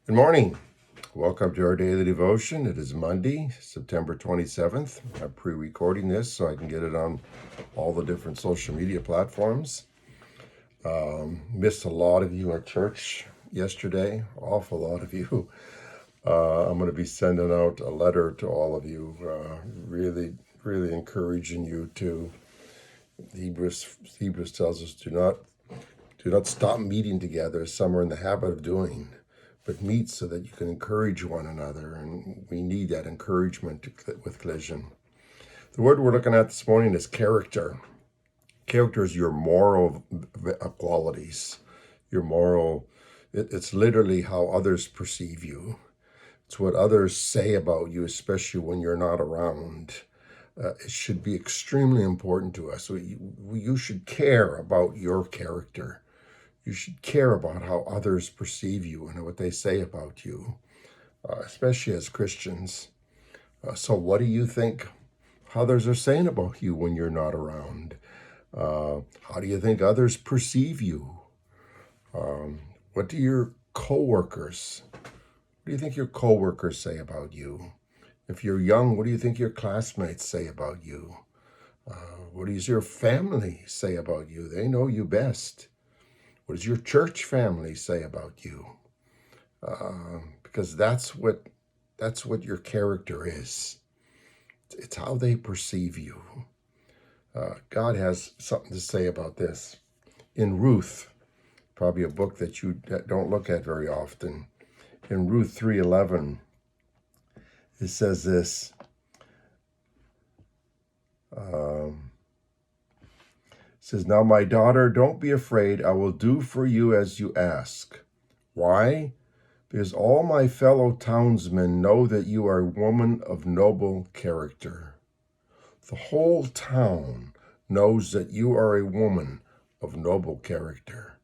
Good morning. Welcome to our daily devotion. It is Monday, September 27th. I'm pre-recording this so I can get it on all the different social media platforms. Missed a lot of you at church yesterday, awful lot of you. I'm going to be sending out a letter to all of you, really encouraging you to. Hebrews tells us, do not stop meeting together as some are in the habit of doing, but meet so that you can encourage one another, and we need that encouragement with collision. The word we're looking at this morning is character. Character is your moral qualities, your moral, it's literally how others perceive you. It's what others say about you, especially when you're not around. It should be extremely important to us. You should care about your character. You should care about how others perceive you and what they say about you, especially as Christians. So what do you think others are saying about you when you're not around? How do you think others perceive you? What do your coworkers, what do you think your coworkers say about you? If you're young, what do you think your classmates say about you? What does your family say about you? They know you best. What does your church family say about you? Because that's what your character is. It's how they perceive you. God has something to say about this. In Ruth, probably a book that you don't look at very often, in Ruth 3:11, it says this. It says, "Now my daughter, don't be afraid. I will do for you as you ask." Why? Because all my fellow townsmen know that you are a woman of noble character. The whole town knows that you are a woman of noble character.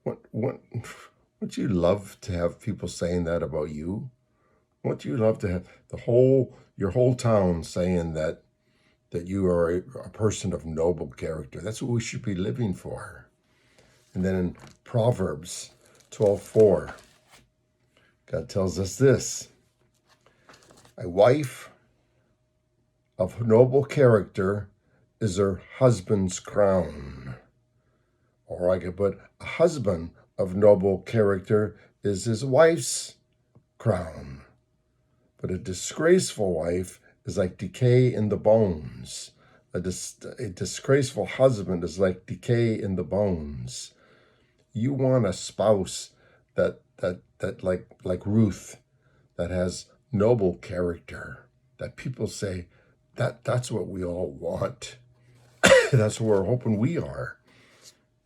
Wouldn't you love to have people saying that about you? Wouldn't you love to have your whole town saying that you are a person of noble character? That's what we should be living for. And then in Proverbs 12:4, God tells us this: a wife of noble character is her husband's crown. Or I could put, a husband of noble character is his wife's crown. But a disgraceful wife is like decay in the bones. A disgraceful husband is like decay in the bones. You want a spouse that like Ruth, that has noble character, that people say that's what we all want. That's what we're hoping we are.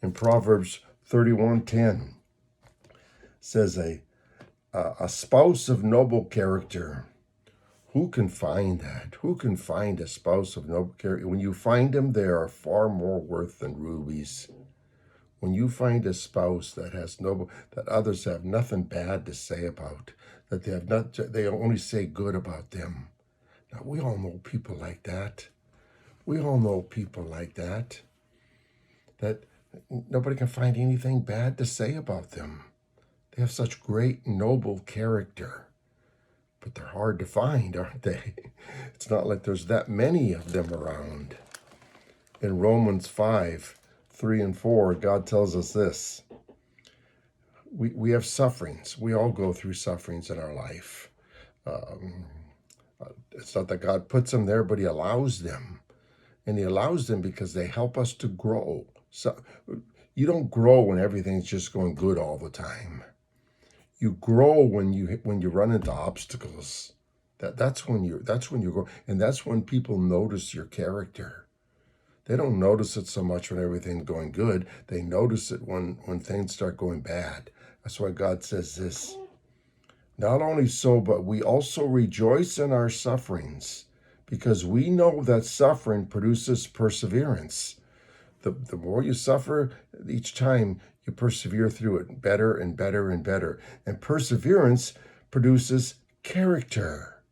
In Proverbs 31:10 says a spouse of noble character. Who can find that? Who can find a spouse of noble character? When you find them, they are far more worth than rubies. When you find a spouse that has that others have nothing bad to say about, that they only say good about them. Now, we all know people like that. We all know people like that. That nobody can find anything bad to say about them. They have such great, noble character. But they're hard to find, aren't they? It's not like there's that many of them around. In Romans 5:3-4, God tells us this. We have sufferings. We all go through sufferings in our life. It's not that God puts them there, but he allows them. And he allows them because they help us to grow. So you don't grow when everything's just going good all the time. You grow when you run into obstacles. That's when you grow, and that's when people notice your character. They don't notice it so much when everything's going good. They notice it when things start going bad. That's why God says this. Not only so, but we also rejoice in our sufferings, because we know that suffering produces perseverance. The more you suffer, each time you persevere through it better and better and better. And perseverance produces character.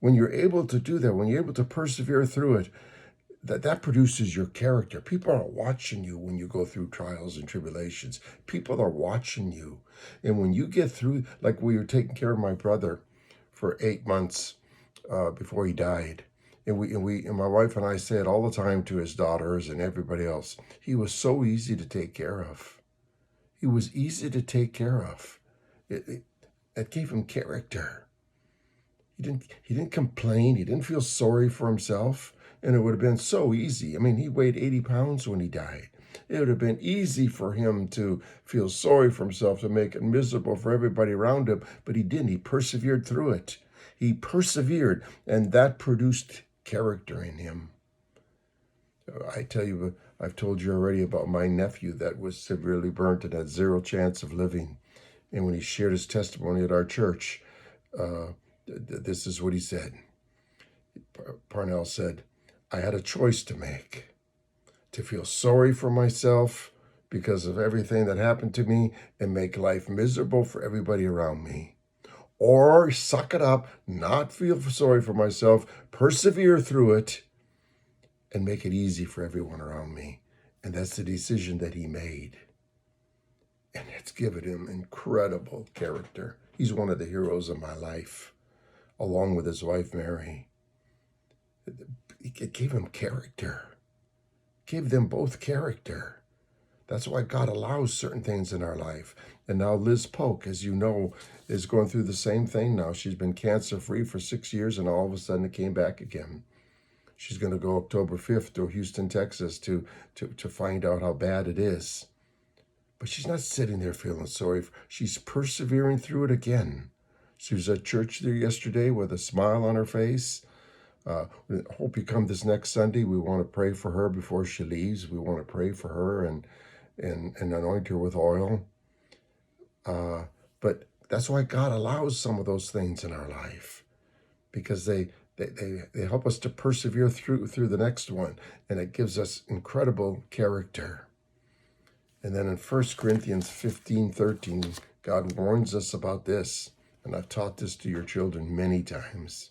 When you're able to do that, when you're able to persevere through it, that produces your character. People are watching you when you go through trials and tribulations. People are watching you. And when you get through, like we were taking care of my brother for 8 months before he died. And my wife and I say it all the time to his daughters and everybody else. He was so easy to take care of. He was easy to take care of. It gave him character. He didn't complain. He didn't feel sorry for himself. And it would have been so easy. I mean, he weighed 80 pounds when he died. It would have been easy for him to feel sorry for himself, to make it miserable for everybody around him. But he didn't. He persevered through it. He persevered, and that produced character in him. I tell you, I've told you already about my nephew that was severely burnt and had zero chance of living. And when he shared his testimony at our church, this is what he said. Parnell said, I had a choice to make, to feel sorry for myself because of everything that happened to me and make life miserable for everybody around me, or suck it up, not feel sorry for myself, persevere through it, and make it easy for everyone around me. And that's the decision that he made. And it's given him incredible character. He's one of the heroes of my life, along with his wife, Mary. It gave him character. Gave them both character. That's why God allows certain things in our life. And now Liz Polk, as you know, is going through the same thing now. She's been cancer-free for 6 years, and all of a sudden it came back again. She's going to go October 5th to Houston, Texas to find out how bad it is. But she's not sitting there feeling sorry. She's persevering through it again. She was at church there yesterday with a smile on her face. Hope you come this next Sunday. We want to pray for her before she leaves. We want to pray for her and anoint her with oil. But that's why God allows some of those things in our life, because they help us to persevere through the next one, and it gives us incredible character. And then in 1 Corinthians 15:13, God warns us about this, and I've taught this to your children many times.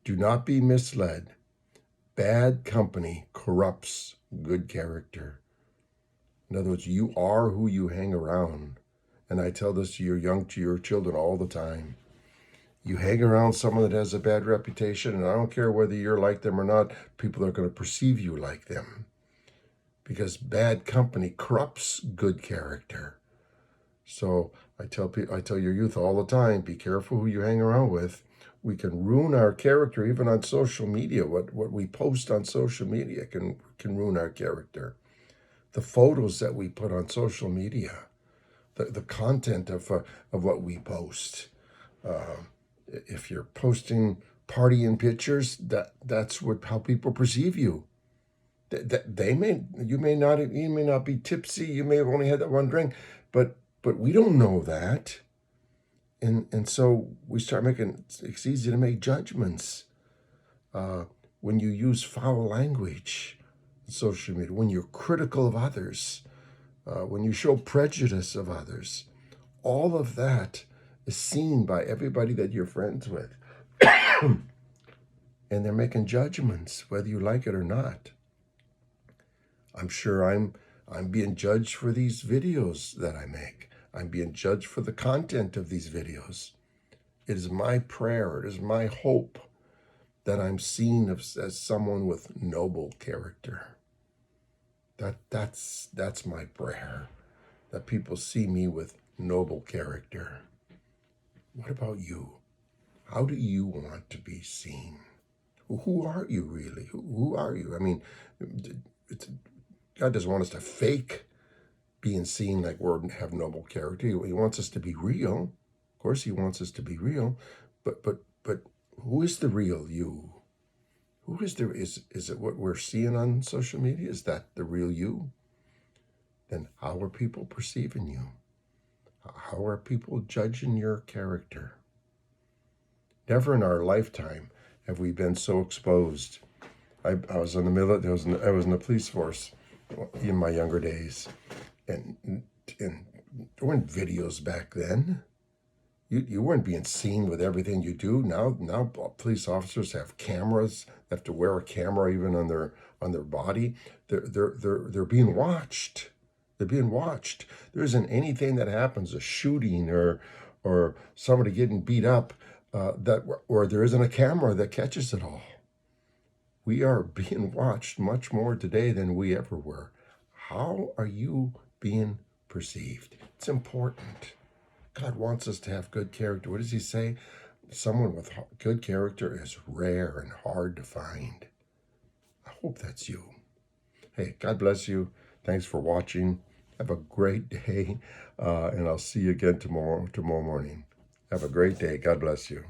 Do not be misled. Bad company corrupts good character. In other words, you are who you hang around. And I tell this to your children all the time. You hang around someone that has a bad reputation, and I don't care whether you're like them or not, people are going to perceive you like them. Because bad company corrupts good character. So I tell your youth all the time, be careful who you hang around with. We can ruin our character even on social media. What we post on social media can ruin our character. The photos that we put on social media, the content of what we post. If you're posting partying pictures, that's how people perceive you. You may not be tipsy. You may have only had that one drink, but we don't know that. And so we start it's easy to make judgments when you use foul language on social media, when you're critical of others, when you show prejudice of others. All of that is seen by everybody that you're friends with. And they're making judgments, whether you like it or not. I'm sure I'm being judged for these videos that I make. I'm being judged for the content of these videos. It is my prayer, it is my hope that I'm seen as someone with noble character. That's my prayer, that people see me with noble character. What about you? How do you want to be seen? Who are you really? Who are you? I mean, God doesn't want us to fake being seen like we have noble character. He wants us to be real. Of course, he wants us to be real. But who is the real you? Who is is it what we're seeing on social media? Is that the real you? Then how are people perceiving you? How are people judging your character? Never in our lifetime have we been so exposed. I was in the military. I was in the police force in my younger days, and there weren't videos back then. You weren't being seen with everything you do. Now police officers have cameras. They have to wear a camera even on their body. They're being watched. They're being watched. There isn't anything that happens, a shooting or somebody getting beat up, that or there isn't a camera that catches it all. We are being watched much more today than we ever were. How are you being perceived? It's important. God wants us to have good character. What does he say? Someone with good character is rare and hard to find. I hope that's you. Hey, God bless you. Thanks for watching. Have a great day, and I'll see you again tomorrow morning. Have a great day. God bless you.